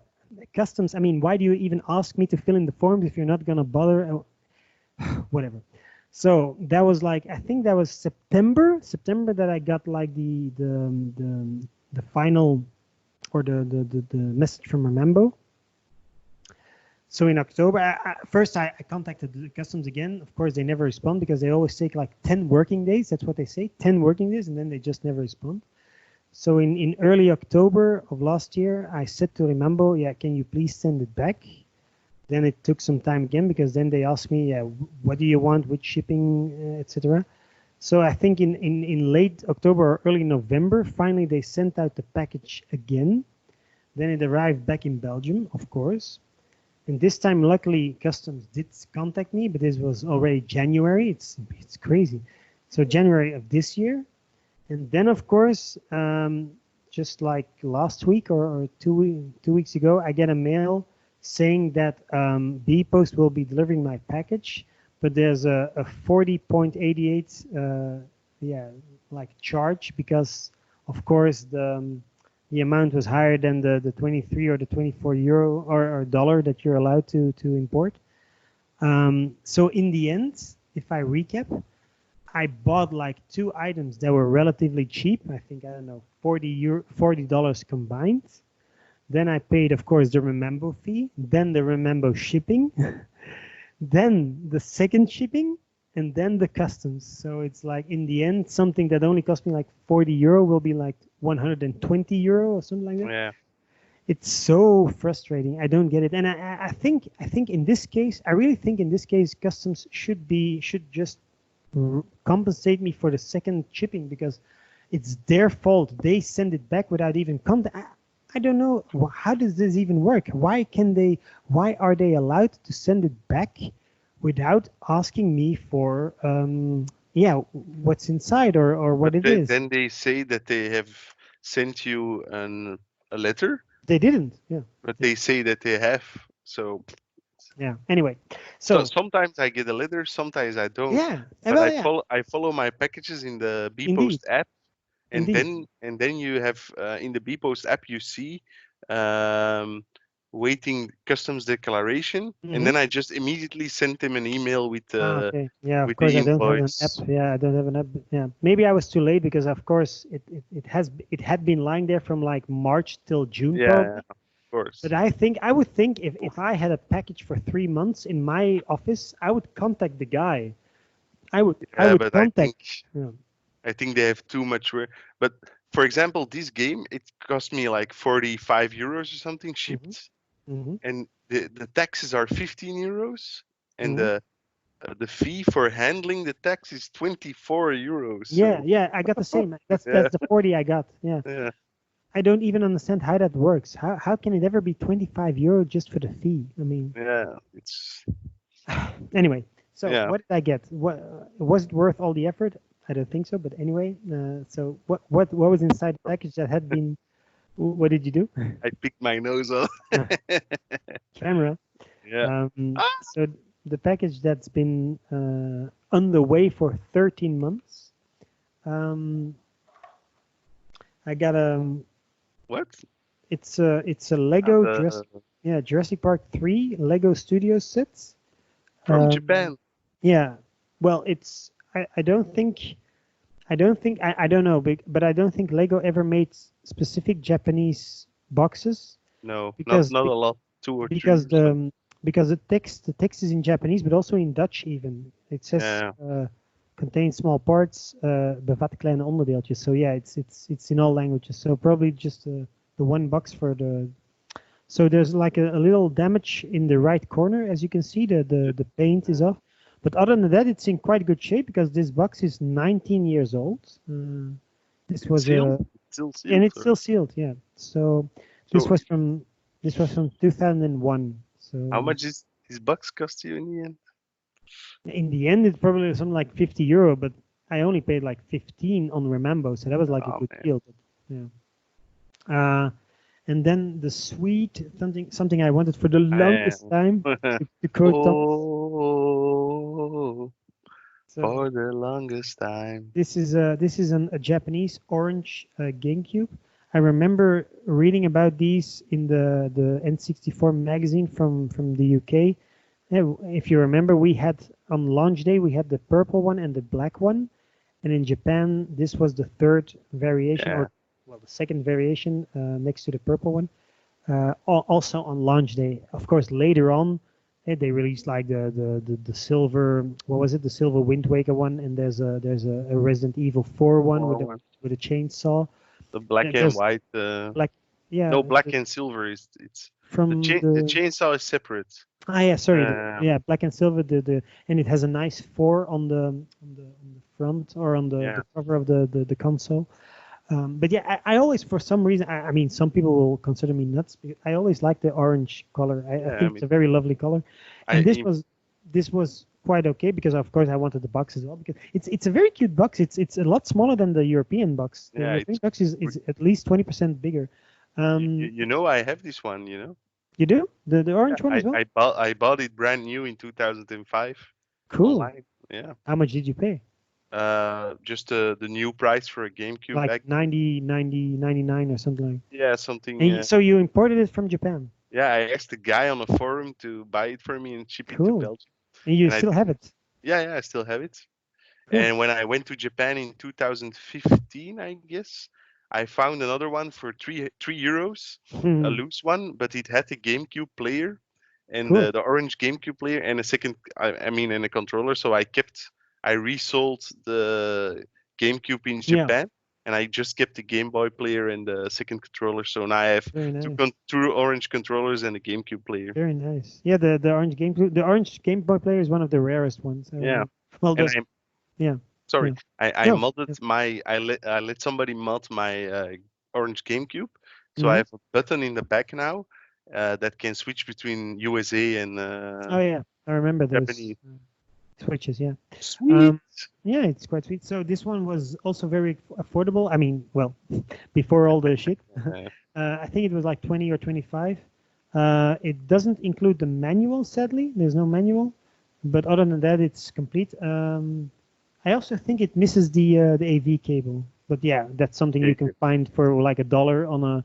customs? I mean, why do you even ask me to fill in the forms if you're not gonna bother? Whatever. So that was like I think that was September that I got like the final or the message from Remembo. So in October, first I contacted the customs again. Of course, they never respond because they always take like 10 working days. That's what they say, 10 working days, and then they just never respond. So in early October of last year, I said to Remembo, yeah, can you please send it back? Then it took some time again because then they asked me, yeah, what do you want, which shipping, etc. So I think in late October or early November, finally they sent out the package again. Then it arrived back in Belgium, of course. And this time, luckily, customs did contact me, but this was already January. It's crazy. So January of this year, and then of course, just like last week or 2 weeks ago, I get a mail saying that B Post will be delivering my package, but there's a 40.88 yeah like charge because of course the amount was higher than the 23 or the 24 euro or dollar that you're allowed to import. So in the end, if I recap, I bought like two items that were relatively cheap. I think I don't know $40 combined. Then I paid, of course, the Remembo fee, then the Remembo shipping, then the second shipping, and then the customs. So it's like in the end, something that only cost me like €40 will be like €120 or something like that. Yeah. It's so frustrating. I don't get it, and I think in this case, I really think in this case, customs should just compensate me for the second shipping because it's their fault. They send it back without even contact. I don't know how does this even work. Why are they allowed to send it back without asking me for yeah what's inside or But what it is? then they say that they have sent you a letter, They didn't. Yeah. but Yeah. they say that they have. So Yeah. Anyway, so so sometimes I get a letter, sometimes I don't. yeah. But Well, yeah. I follow my packages in the Indeed. Bpost app, Indeed. and then you have in the Bpost app you see um, waiting customs declaration, and Hmm. then I just immediately sent them an email Ah, okay. Yeah, of with course the I don't have an app. invoice. Yeah, I don't have an app. Yeah, maybe I was too late because of course it had been lying there from like March till June Yeah, probably. of But course. I would think if I had a package for 3 months in my office, I would contact the guy. I Yeah, would but contact. Yeah. I think they have too much work. But for example, this game it cost me like 45 euros or something Hmm. shipped, Hmm. and the taxes are 15 euros, and Hmm. the fee for handling the tax is 24 euros. Yeah, So yeah, I got the same. That's yeah, the 40 I got. Yeah. yeah, I don't even understand how that works. How can it ever be 25 euro just for the fee? I mean, yeah. It's anyway. So yeah. what did I get? What was it worth all the effort? I don't think so. But anyway, so what was inside the package that had been? What did you do? I picked my nose off. Ah, camera. Yeah. Ah, So the package that's been on the way for 13 months. Um, I got a. what? It's a And, Lego Jurassic Park 3 Lego Studio sets. from Um, Japan. yeah, well, it's I don't think I don't know, but I don't think Lego ever made specific Japanese boxes No, not because not a lot. Two or three because or something. because the text is in Japanese, but also in Dutch even. It says Yeah. contains small parts, bevat kleine onderdeeltjes. So yeah, it's in all languages. So probably just the one box for the. So there's like a little damage in the right corner, as you can see. The paint is Yeah. off, but other than that, it's in quite good shape because this box is 19 years old. This It's was sealed. a It's still and sealed. it's Or? still sealed. Yeah. So this So was from 2001. how So much is this box cost you in the end? in the end, it's probably something like 50 euro, but I only paid like 15 on Remember, so that was like a Oh good man. deal. But, yeah. And then the sweet something I wanted for the longest time to quote Thomas. Oh, So for the longest time. this is a Japanese orange GameCube. I remember reading about these in the N64 magazine from the UK. Yeah, if you remember, we had on launch day we had the purple one and the black one, and in Japan this was the third variation, Yeah. or well, the second variation next to the purple one. Also on launch day. Of course, later on, they released like the silver. What was it? The silver Wind Waker one, and there's a Resident Evil 4 one Or with a chainsaw. the black and There's white. black, yeah, No, black and silver is it's from the the chainsaw is separate. yeah, sorry, Uh, yeah, black and silver. And it has a nice 4 on the front or on the yeah, cover of the console. But yeah, I always, for some reason, I mean, some people will consider me nuts, because I always like the orange color. I yeah. I think it's mean, a very lovely color, I and this was quite okay because of course I wanted the box as well because it's a very cute box. It's a lot smaller than the European box. The yeah. European It's box is at least 20% bigger. you know I have this one. You know. You do the Yeah, orange one as well? I bought it brand new in 2005 Cool. online. Yeah. How much did you pay? Just the new price for a GameCube Like back. 99 or something like. Yeah, something. And so you imported it from Japan. Yeah, I asked the guy on the forum to buy it for me and ship it to Cool. Belgium. And you And I still have didn't. it. Yeah, I still have it. Cool. And when I went to Japan in 2015, I guess, I found another one for three euros, a Hmm. loose one, but it had a GameCube player and Cool. the orange GameCube player and a second, I mean, and a controller. So I resold the GameCube in Yeah. Japan, and I just kept the Game Boy player and the second controller. So now I have Very nice. two orange controllers and a GameCube player. Very nice. Yeah, the orange Game Boy player is one of the rarest ones. Yeah, Well, and yeah, sorry, yeah. I No. modded Yeah. I let somebody mod my orange GameCube, so I Hmm. have a button in the back now that can switch between USA and Oh yeah, I remember those Japanese. switches. Yeah. Sweet. Um, yeah, it's quite sweet. So this one was also very affordable. I mean, well, before all the shit, Uh, I think it was like 20 or 25. It doesn't include the manual, sadly. There's no manual, but other than that, it's complete. I also think it misses the AV cable, but yeah, that's something you can okay. find for like $1 on a.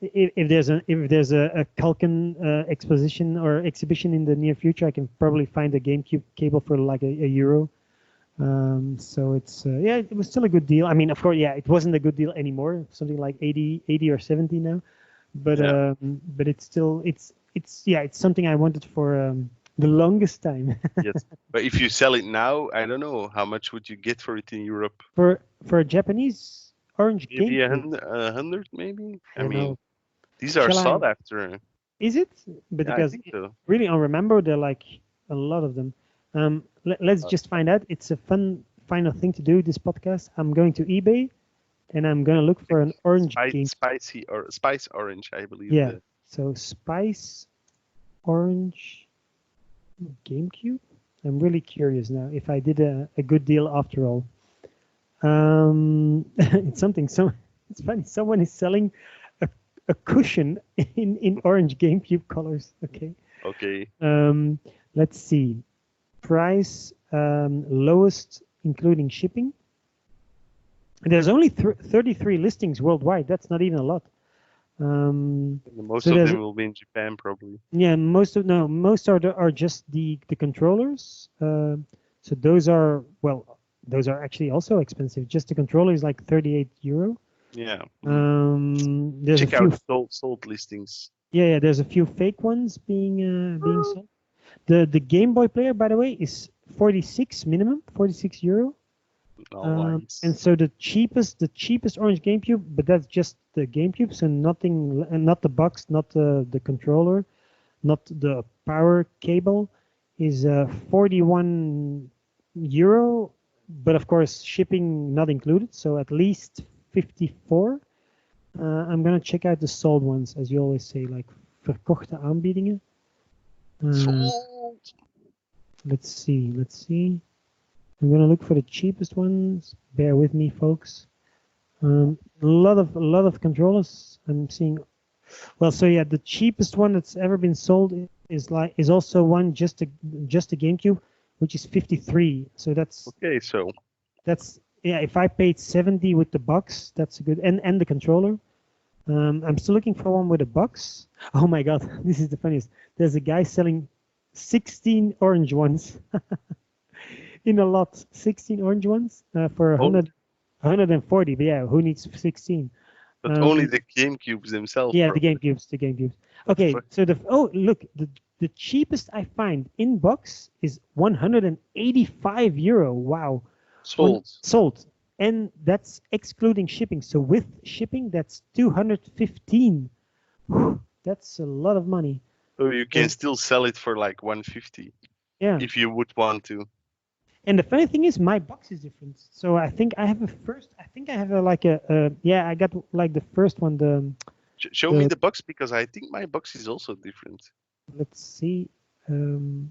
If there's a Culkin exposition or exhibition in the near future, I can probably find a GameCube cable for like a euro. So it's yeah, it was still a good deal. I mean, of course, yeah, it wasn't a good deal anymore. Something like 80 or 70 now, Yeah. but it's still it's something I wanted for the longest time. Yes. But if you sell it now, I don't know how much would you get for it in Europe. For a Japanese orange Maybe GameCube, a hundred, maybe. I I don't mean, know. these are Shall sought I? after. Is it? But Yeah, I because think so. really on Remember, there are like a lot of them. Let's just find out. It's a fun final thing to do. This podcast. I'm going to eBay, and I'm going to look for an orange game. Spicy or spice orange, I believe. Yeah. So spice orange GameCube. I'm really curious now if I did a good deal after all. It's something. So it's funny. Someone is selling a cushion in orange GameCube colors. Okay. Okay. Let's see. Price lowest including shipping. There's only 33 listings worldwide. That's not even a lot. Most of them will be in Japan, probably. Yeah, most are just the controllers. So those are actually also expensive. Just the controller is like €38. Yeah. There's Check a few out sold listings. Yeah, there's a few fake ones being sold. The Game Boy player, by the way, is 46 minimum, €46. Nice. And so the cheapest orange GameCube, but that's just the GameCube, so nothing, not the box, not the controller, not the power cable, is €41. But of course, shipping not included, so at least 54. I'm gonna check out the sold ones, as you always say, like verkochte aanbiedingen. Sold. Let's see. I'm gonna look for the cheapest ones. Bear with me, folks. A lot of controllers. I'm seeing. Well, so yeah, the cheapest one that's ever been sold is also one just a GameCube, which is 53. So that's okay. So that's yeah. If I paid 70 with the box, that's a good and the controller. I'm still looking for one with a box. Oh my God, this is the funniest. There's a guy selling 16 orange ones. In a lot, 16 orange ones for 140. But yeah, who needs 16? But only the GameCubes themselves. Yeah, probably. the GameCubes. Okay, so look, the cheapest I find in box is €185. Wow. Sold. And that's excluding shipping. So with shipping, that's 215. That's a lot of money. So you can still sell it for like 150. Yeah. If you would want to. And the funny thing is, my box is different. So I think I have I got like the first one. Show me the box, because I think my box is also different. Let's see. So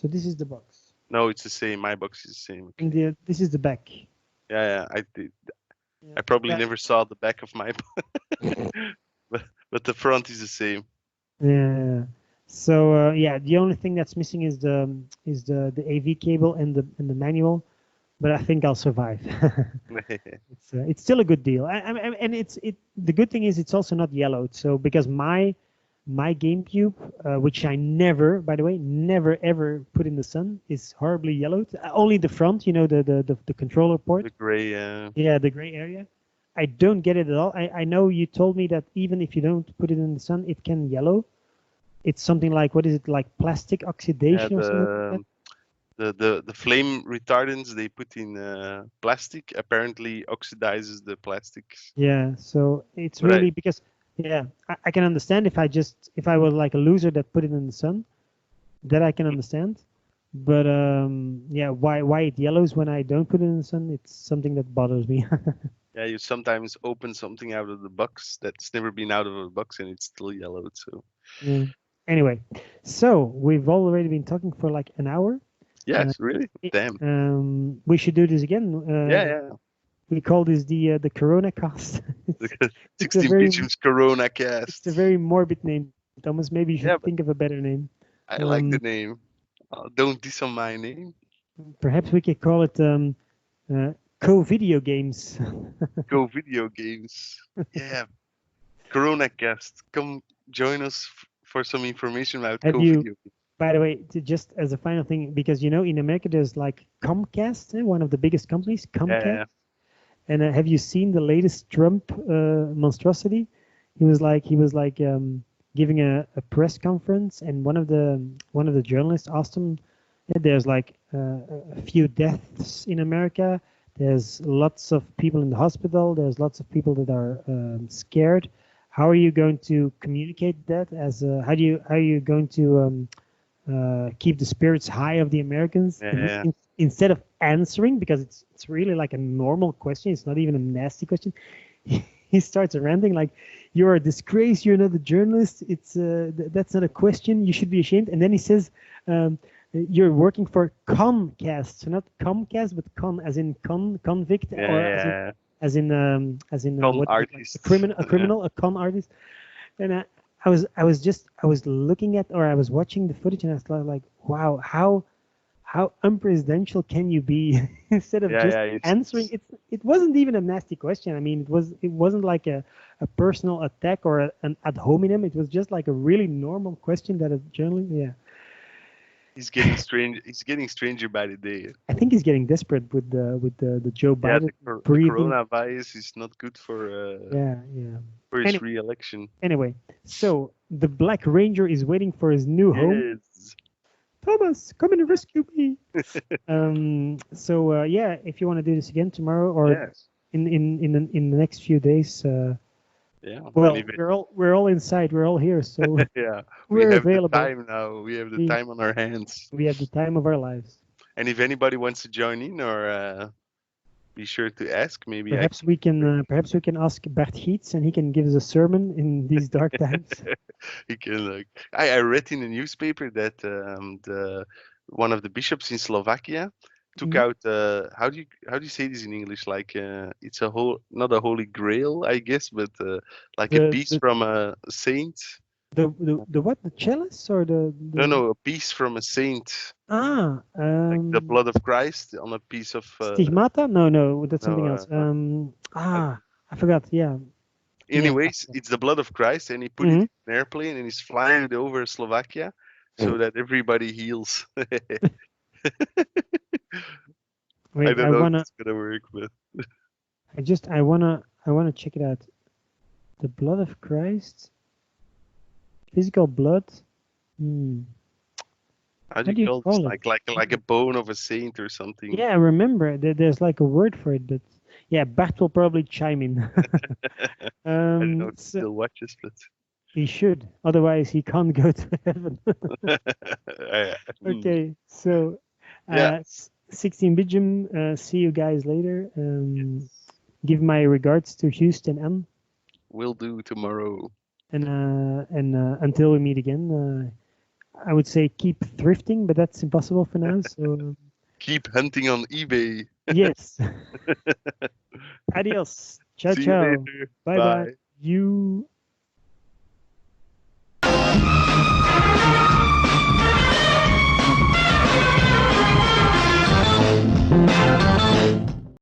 this is the box. No, it's the same. My box is the same. And this is the back. Yeah, I did. Yeah, I probably never saw the back of my box, but the front is the same. Yeah. So the only thing that's missing is the AV cable and the manual, but I think I'll survive. It's still a good deal. And the good thing is it's also not yellowed. So because my GameCube, which I never ever put in the sun, is horribly yellowed. Only the front, the controller port. The gray. Yeah, the gray area. I don't get it at all. I know you told me that even if you don't put it in the sun, it can yellow. It's something like, what is it, like plastic oxidation or something like that? The flame retardants they put in plastic apparently oxidizes the plastics. Yeah, so it's really because I can understand if I was like a loser that put it in the sun, that I can understand. But why it yellows when I don't put it in the sun, it's something that bothers me. Yeah, you sometimes open something out of the box that's never been out of a box and it's still yellowed. So yeah. Anyway, so we've already been talking for like an hour. Yes, really? Damn. We should do this again. Yeah. We call this the CoronaCast. 16bitgium's CoronaCast. It's a very morbid name, Thomas. Maybe you should think of a better name. I like the name. Don't diss on my name. Perhaps we could call it Co-Video Games. Co-Video Games. Yeah. CoronaCast. Come join us for some information about co-video games. By the way, just as a final thing, because in America there's like Comcast, one of the biggest companies, Comcast. Yeah. And have you seen the latest Trump monstrosity? He was giving a press conference, and one of the journalists asked him, "There's like a few deaths in America. There's lots of people in the hospital. There's lots of people that are scared. How are you going to communicate that? How are you going to keep the spirits high of the Americans. And Yeah. instead of answering, because it's really like a normal question, it's not even a nasty question. He starts ranting like, "You're a disgrace. You're not a journalist. That's not a question. You should be ashamed." And then he says, "You're working for Comcast, so not Comcast, but as in convict, or Yeah. as in Con what is it, like artist. a criminal, a con artist." And I was looking at, or I was watching the footage, and I was like, "Wow, how unpresidential can you be?" Instead of just Yeah. answering, it wasn't even a nasty question. I mean, it wasn't like a personal attack or an ad hominem. It was just like a really normal question that a journalist. Yeah, He's getting strange. He's getting stranger by the day. I think he's getting desperate with the Joe Yeah, Biden the breathing. coronavirus is not good Yeah, yeah. for his Any, re-election. anyway, so the Black Ranger is waiting for his new home. Yes. Thomas, come and rescue me. So yeah, if you want to do this again tomorrow or Yes. in the next few days, Yeah. well, And even, we're all inside, we're all here, so yeah, we we're have the available. time now. We have the We time on our hands. we have the time of our lives. And if anybody wants to join in, or be sure to ask. Maybe I Perhaps we can ask Bert Giets and he can give us a sermon in these dark times. he can. Like, I read in the newspaper that the one of the bishops in Slovakia took Mhm. out how do you say this in English? Like it's a whole not a holy grail, I guess, but like a The piece from a saint. the what? The chalice or the No, a piece from a saint, ah like the blood of Christ on a piece of stigmata? No, that's no. something else. I forgot. Yeah, yeah. Anyways, it's the blood of Christ, and he put it Mhm. in an airplane and he's flying it over Slovakia so that everybody heals. I Wait, don't know if it's gonna work, but I wanna check it out. The blood of Christ, physical blood. Hmm. how do How you do you call this? call it? Like a bone of a saint or something. Yeah, I remember. There's like a word for it, but yeah, Bart will probably chime in. I don't know if he So still watches, but he should. Otherwise, he can't go to heaven. mm, Okay, so yeah, 16bitgium. See you guys later. Give my regards to Houston M. we'll do tomorrow. And until we meet again, I would say keep thrifting, but that's impossible for now. So Keep hunting on eBay. yes. Adios. Ciao, See you ciao. later. Bye bye. Bye. You.